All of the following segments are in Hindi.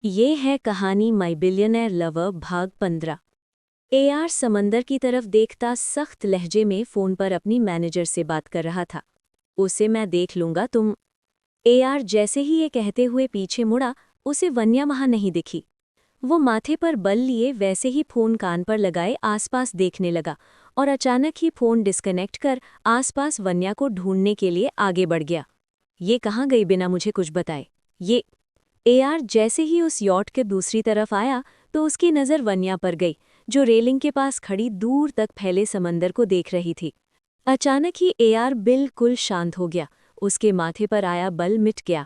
ये है कहानी माई बिलियनर लवर भाग 15। एआर समंदर की तरफ देखता सख्त लहजे में फोन पर अपनी मैनेजर से बात कर रहा था। उसे मैं देख लूंगा तुम। एआर जैसे ही ये कहते हुए पीछे मुड़ा, उसे वन्या वहां नहीं दिखी। वो माथे पर बल लिए वैसे ही फोन कान पर लगाए आसपास देखने लगा और अचानक ही फोन डिस्कनेक्ट कर आसपास वन्या को ढूंढने के लिए आगे बढ़ गया। ये कहाँ गई बिना मुझे कुछ बताए? ये एआर जैसे ही उस यॉट के दूसरी तरफ आया तो उसकी नज़र वन्या पर गई, जो रेलिंग के पास खड़ी दूर तक फैले समंदर को देख रही थी। अचानक ही एआर बिल्कुल शांत हो गया, उसके माथे पर आया बल मिट गया।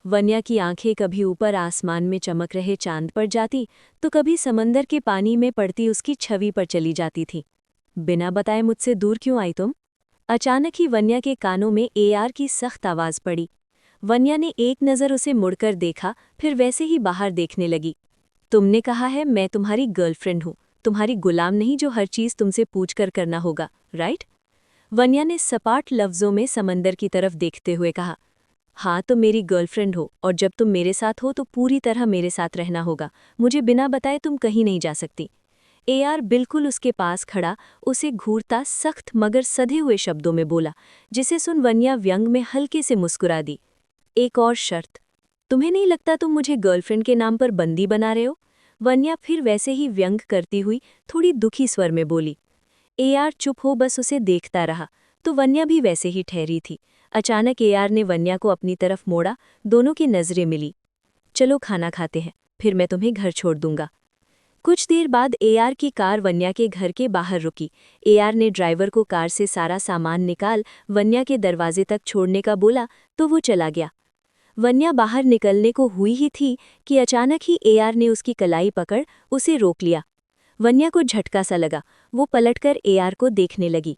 वन्या की आंखें कभी ऊपर आसमान में चमक रहे चांद पर जाती तो कभी समंदर के पानी में पड़ती उसकी छवि पर चली जाती थी। बिना बताए मुझसे दूर क्यों आई तुम? अचानक ही वन्या के कानों में एआर की सख्त आवाज़ पड़ी। वन्या ने एक नज़र उसे मुड़कर देखा, फिर वैसे ही बाहर देखने लगी। तुमने कहा है मैं तुम्हारी गर्लफ्रेंड हूँ, तुम्हारी गुलाम नहीं जो हर चीज़ तुमसे पूछकर करना होगा, राइट? वन्या ने सपाट लफ्ज़ों में समंदर की तरफ देखते हुए कहा। हाँ, तुम मेरी गर्लफ्रेंड हो और जब तुम मेरे साथ हो तो पूरी तरह मेरे साथ रहना होगा। मुझे बिना बताए तुम कहीं नहीं जा सकती। एआर बिल्कुल उसके पास खड़ा उसे घूरता सख्त मगर सधे हुए शब्दों में बोला, जिसे सुन वन्या व्यंग में हल्के से मुस्कुरा दी। एक और शर्त। तुम्हें नहीं लगता तुम मुझे गर्लफ्रेंड के नाम पर बंदी बना रहे हो? वन्या फिर वैसे ही व्यंग करती हुई थोड़ी दुखी स्वर में बोली। एआर चुप हो बस उसे देखता रहा, तो वन्या भी वैसे ही ठहरी थी। अचानक एआर ने वन्या को अपनी तरफ मोड़ा, दोनों की नजरें मिली। चलो खाना खाते हैं, फिर मैं तुम्हें घर छोड़ दूंगा। कुछ देर बाद एआर की कार वन्या के घर के बाहर रुकी। एआर ने ड्राइवर को कार से सारा सामान निकाल वन्या के दरवाजे तक छोड़ने का बोला तो वो चला गया। वन्या बाहर निकलने को हुई ही थी कि अचानक ही एआर ने उसकी कलाई पकड़ उसे रोक लिया। वन्या को झटका सा लगा, वो पलटकर एआर को देखने लगी।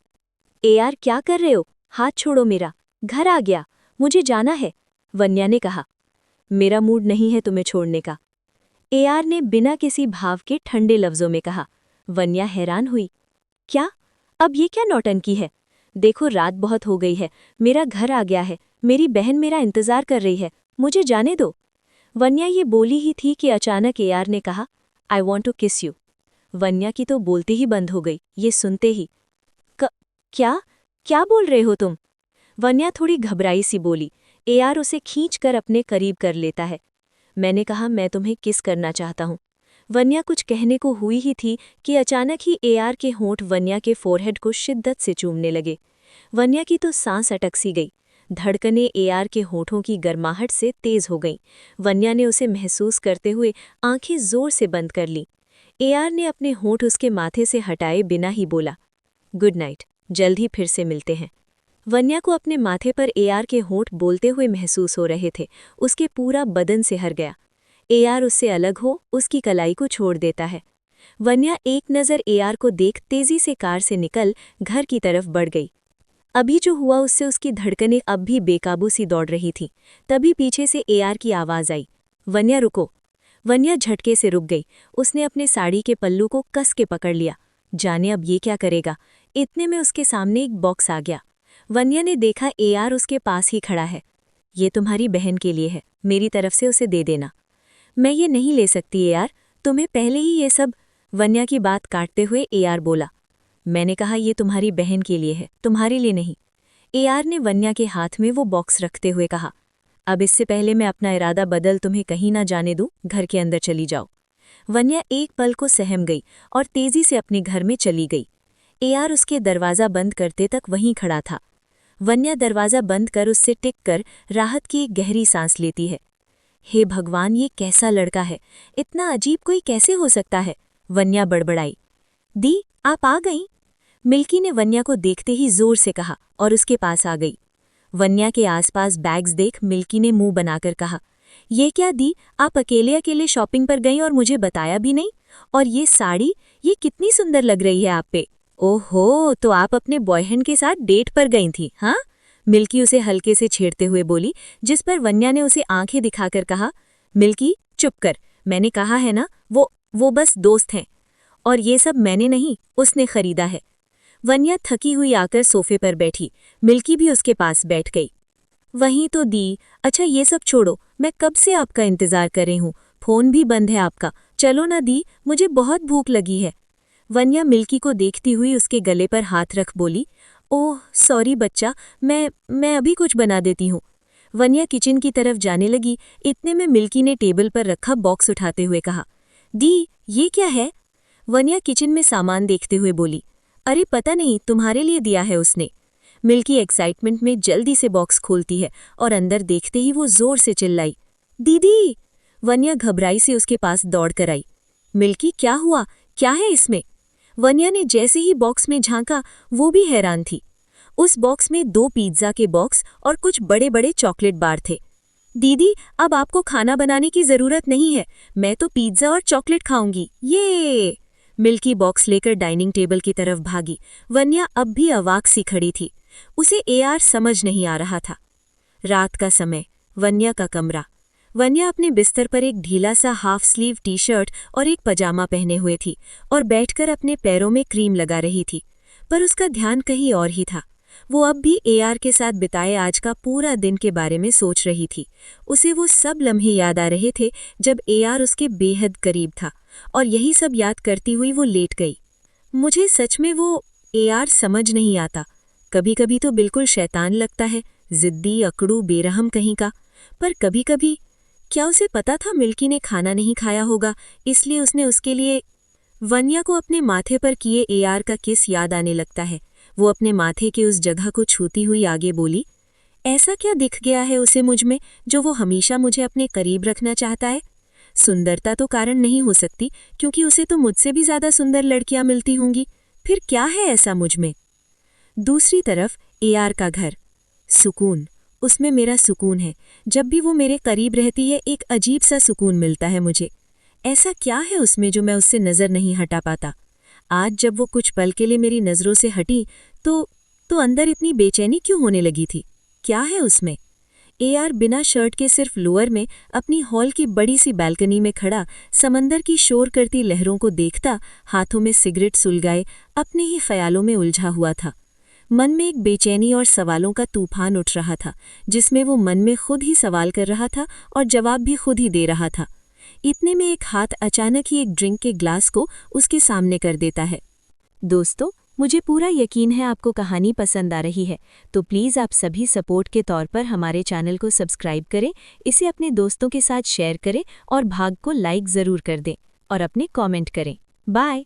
एआर क्या कर रहे हो? हाथ छोड़ो मेरा, घर आ गया, मुझे जाना है, वन्या ने कहा। मेरा मूड नहीं है तुम्हें छोड़ने का, एआर ने बिना किसी भाव के ठंडे लफ्जों में कहा। वन्या हैरान हुई। क्या? अब ये क्या नौटंकी है? देखो रात बहुत हो गई है, मेरा घर आ गया है, मेरी बहन मेरा इंतजार कर रही है, मुझे जाने दो। वन्या ये बोली ही थी कि अचानक एआर ने कहा, आई वॉन्ट टू किस यू। वन्या की तो बोलती ही बंद हो गई ये सुनते ही। क्या? क्या बोल रहे हो तुम? वन्या थोड़ी घबराई सी बोली। एआर उसे खींच कर अपने करीब कर लेता है। मैंने कहा मैं तुम्हें किस करना चाहता हूँ। वन्या कुछ कहने को हुई ही थी कि अचानक ही एआर के होंठ वन्या के फोरहेड को शिद्दत से चूमने लगे। वन्या की तो सांस अटक सी गई। धड़कनें एआर के होठों की गर्माहट से तेज हो गईं। वन्या ने उसे महसूस करते हुए आंखें जोर से बंद कर लीं। एआर ने अपने होंठ उसके माथे से हटाए बिना ही बोला, गुड नाइट, जल्द ही फिर से मिलते हैं। वन्या को अपने माथे पर एआर के होंठ बोलते हुए महसूस हो रहे थे। उसके पूरा बदन से हर गया। एआर उससे अलग हो उसकी कलाई को छोड़ देता है। वन्या एक नज़र एआर को देख तेजी से कार से निकल घर की तरफ बढ़ गई। अभी जो हुआ उससे उसकी धड़कनें अब भी बेकाबू सी दौड़ रही थीं। तभी पीछे से एआर की आवाज़ आई, वन्या रुको। वन्या झटके से रुक गई। उसने अपने साड़ी के पल्लू को कस के पकड़ लिया। जाने अब ये क्या करेगा। इतने में उसके सामने एक बॉक्स आ गया। वन्या ने देखा एआर उसके पास ही खड़ा है। ये तुम्हारी बहन के लिए है, मेरी तरफ से उसे दे देना। मैं ये नहीं ले सकती एआर, तुम्हें पहले ही ये सब। वन्या की बात काटते हुए एआर बोला, मैंने कहा ये तुम्हारी बहन के लिए है, तुम्हारे लिए नहीं। एआर ने वन्या के हाथ में वो बॉक्स रखते हुए कहा, अब इससे पहले मैं अपना इरादा बदल तुम्हें कहीं ना जाने दूं, घर के अंदर चली जाओ। वन्या एक पल को सहम गई और तेजी से अपने घर में चली गई। एआर उसके दरवाज़ा बंद करते तक वहीं खड़ा था। वन्या दरवाज़ा बंद कर उससे टिक कर राहत की एक गहरी सांस लेती है। हे भगवान, ये कैसा लड़का है, इतना अजीब कोई कैसे हो सकता है, वन्या बड़बड़ाई। दी, आप आ गईं? मिल्की ने वन्या को देखते ही जोर से कहा और उसके पास आ गई। वन्या के आसपास बैग्स देख मिल्की ने मुंह बनाकर कहा, ये क्या दी, आप अकेले अकेले शॉपिंग पर गईं और मुझे बताया भी नहीं? और ये साड़ी, ये कितनी सुंदर लग रही है आप पे। ओहो, तो आप अपने बॉयफ्रेंड के साथ डेट पर गई थी, हाँ? मिल्की उसे हल्के से छेड़ते हुए बोली, जिस पर वन्या ने उसे आंखें दिखाकर कहा, मिल्की चुप कर, मैंने कहा है ना, वो बस दोस्त हैं। और ये सब मैंने नहीं, उसने खरीदा है। वन्या थकी हुई आकर सोफे पर बैठी। मिल्की भी उसके पास बैठ गई। वहीं तो दी, अच्छा ये सब छोड़ो, मैं कब से आपका इंतजार कर रही हूँ, फोन भी बंद है आपका। चलो ना दी, मुझे बहुत भूख लगी है। वन्या मिल्की को देखती हुई उसके गले पर हाथ रख बोली, ओह सॉरी बच्चा, मैं अभी कुछ बना देती हूँ। वन्या किचन की तरफ जाने लगी। इतने में मिल्की ने टेबल पर रखा बॉक्स उठाते हुए कहा, दी ये क्या है? वन्या किचन में सामान देखते हुए बोली, अरे पता नहीं, तुम्हारे लिए दिया है उसने। मिल्की एक्साइटमेंट में जल्दी से बॉक्स खोलती है और अंदर देखते ही वो जोर से चिल्लाई, दीदी। वन्या घबराई से उसके पास दौड़ कर आई। मिल्की क्या हुआ, क्या है इसमें? वन्या ने जैसे ही बॉक्स में झांका वो भी हैरान थी। उस बॉक्स में 2 पिज्जा के बॉक्स और कुछ बड़े बड़े चॉकलेट बार थे। दीदी अब आपको खाना बनाने की जरूरत नहीं है, मैं तो पिज्जा और चॉकलेट खाऊंगी, ये। मिल्की बॉक्स लेकर डाइनिंग टेबल की तरफ भागी। वन्या अब भी अवाक सी खड़ी थी। उसे एआर समझ नहीं आ रहा था। रात का समय, वन्या का कमरा। वन्या अपने बिस्तर पर एक ढीला सा हाफ स्लीव टी शर्ट और एक पजामा पहने हुए थी और बैठकर अपने पैरों में क्रीम लगा रही थी, पर उसका ध्यान कहीं और ही था। वो अब भी एआर के साथ बिताए आज का पूरा दिन के बारे में सोच रही थी। उसे वो सब लम्हे याद आ रहे थे जब एआर उसके बेहद करीब था, और यही सब याद करती हुई वो लेट गई। मुझे सच में वो एआर समझ नहीं आता। कभी कभी तो बिल्कुल शैतान लगता है, जिद्दी, अकड़ू, बेरहम कहीं का। पर कभी कभी क्या उसे पता था मिल्की ने खाना नहीं खाया होगा, इसलिए उसने उसके लिए। वन्या को अपने माथे पर किए एआर का किस याद आने लगता है। वो अपने माथे के उस जगह को छूती हुई आगे बोली, ऐसा क्या दिख गया है उसे मुझ में जो वो हमेशा मुझे अपने करीब रखना चाहता है? सुंदरता तो कारण नहीं हो सकती, क्योंकि उसे तो मुझसे भी ज्यादा सुंदर लड़कियां मिलती होंगी। फिर क्या है ऐसा मुझ में? दूसरी तरफ एआर का घर। सुकून, उसमें मेरा सुकून है। जब भी वो मेरे करीब रहती है एक अजीब सा सुकून मिलता है मुझे। ऐसा क्या है उसमें जो मैं उससे नज़र नहीं हटा पाता? आज जब वो कुछ पल के लिए मेरी नज़रों से हटी तो अंदर इतनी बेचैनी क्यों होने लगी थी? क्या है उसमें? एआर बिना शर्ट के सिर्फ लोअर में अपनी हॉल की बड़ी सी बालकनी में खड़ा समंदर की शोर करती लहरों को देखता, हाथों में सिगरेट सुलगाए अपने ही ख्यालों में उलझा हुआ था। मन में एक बेचैनी और सवालों का तूफान उठ रहा था, जिसमें वो मन में खुद ही सवाल कर रहा था और जवाब भी खुद ही दे रहा था। इतने में एक हाथ अचानक ही एक ड्रिंक के ग्लास को उसके सामने कर देता है। दोस्तों, मुझे पूरा यकीन है आपको कहानी पसंद आ रही है, तो प्लीज़ आप सभी सपोर्ट के तौर पर हमारे चैनल को सब्सक्राइब करें, इसे अपने दोस्तों के साथ शेयर करें और भाग को लाइक ज़रूर कर दें और अपने कमेंट करें। बाय।